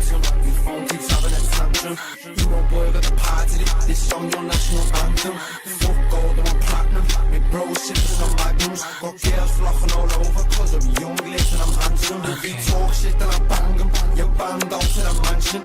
phantom. Your phone keeps having a tantrum. You know, boy, got the party. This song your national anthem. Fuck gold, I'm platinum. My bro sipping on magnums. Got girls flocking all over 'cause I'm young, lit and I'm handsome. If you talk shit, then I bang 'em. You're banned out to the mansion.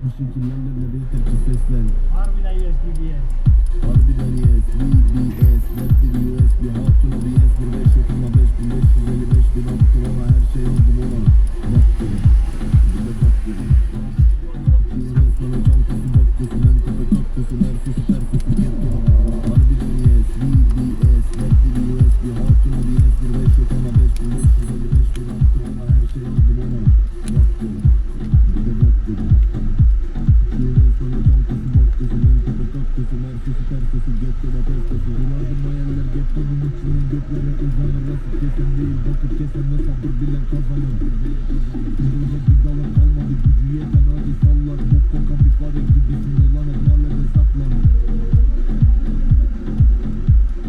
Bu şekillerle bir tepki seslen. Harbiden yes BBS. Harbiden yes BBS. Netli bir USB hatuna bir yes. 15 yokuma 5555 bin attım ama her şey aldım ona. Bak dedim. Bir de bak dedim. Şimdi resmen çantası bak dedim. En tepe kaktüsün her sesi ter sesi getto. Harbiden yes BBS. Netli bir USB hatuna bir yes. 15 yokuma 5555 bin attım ama her şey aldım ona. Bak dedim. Bir de bak dedim. Hayaller gettonun içinin göklere uzanır. Rakip kesen değil bakıp kesenle sabır bilen kazanır. Kırılacak bir dalar kalmadı, gücü yeten hadi sallar. Bok kokan bir fare gibisin ulanır, mahallede saklanır.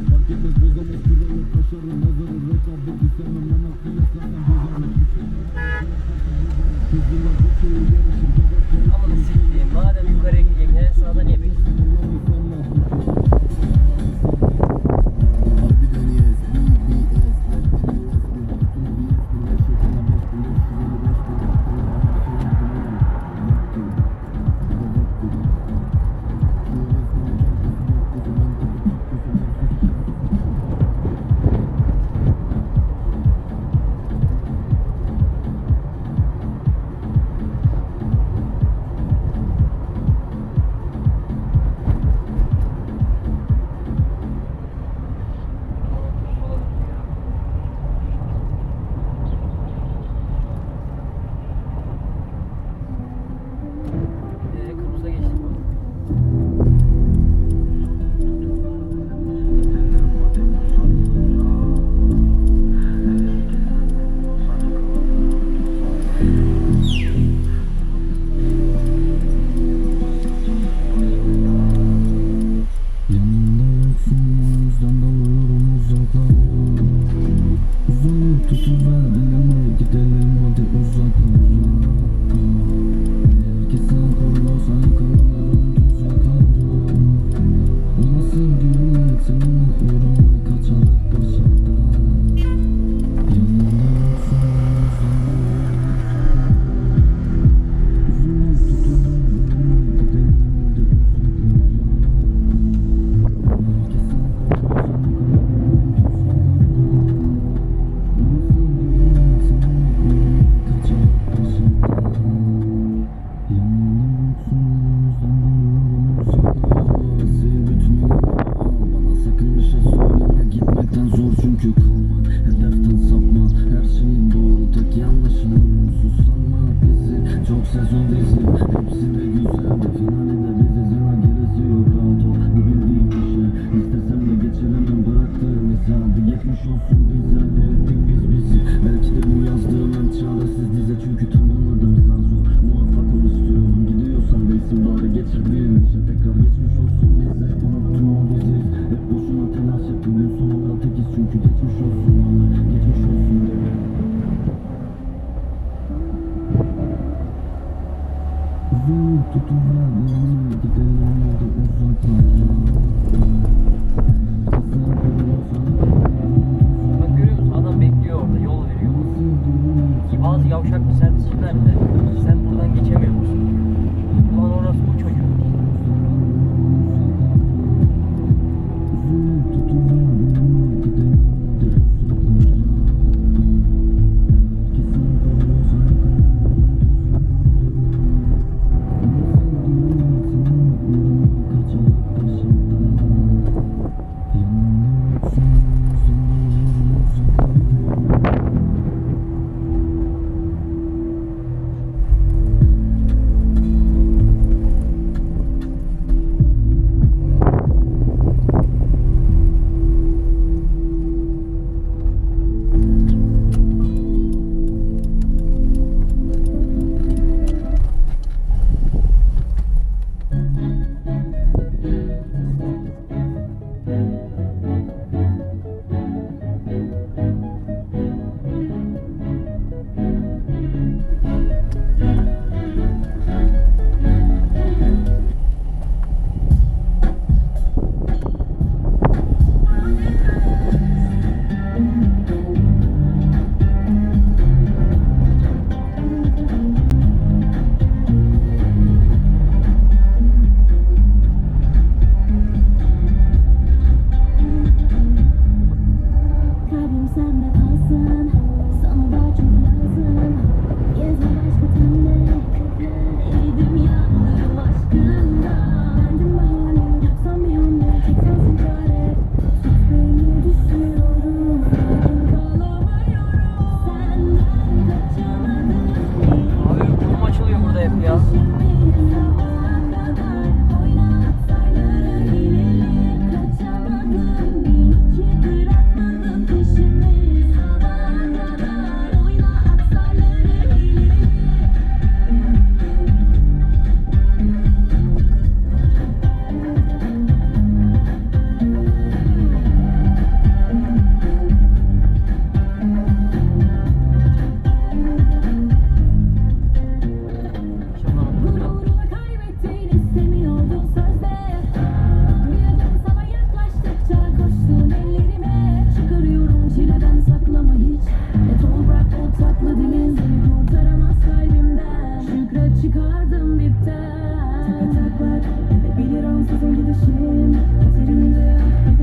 Fark etmez bozamaz kırılır kaşarı nazarı. Rekabet istemem lan aklı yaslasan bozamaz. Kızılar bu çoğu yarışır babak yarışır. Ama siktiğim madem yukarıya gideyim en sağda niye bekliyorsun?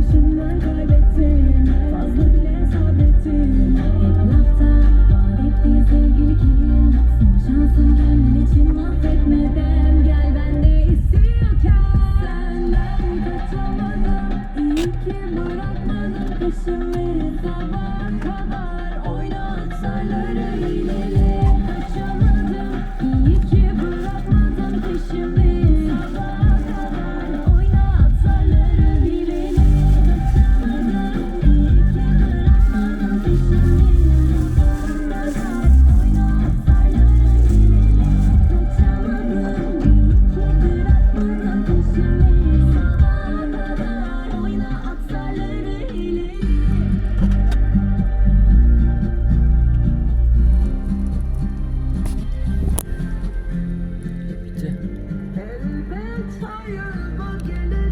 başından kaybettim. Fazla bile sabrettim. Hep lafta vaat ettiği sevgili kim? Son şansın kendin için mahvetmeden. Gel ben de istiyorken senden kaçamadım. İyi ki bırakmadın peşimi.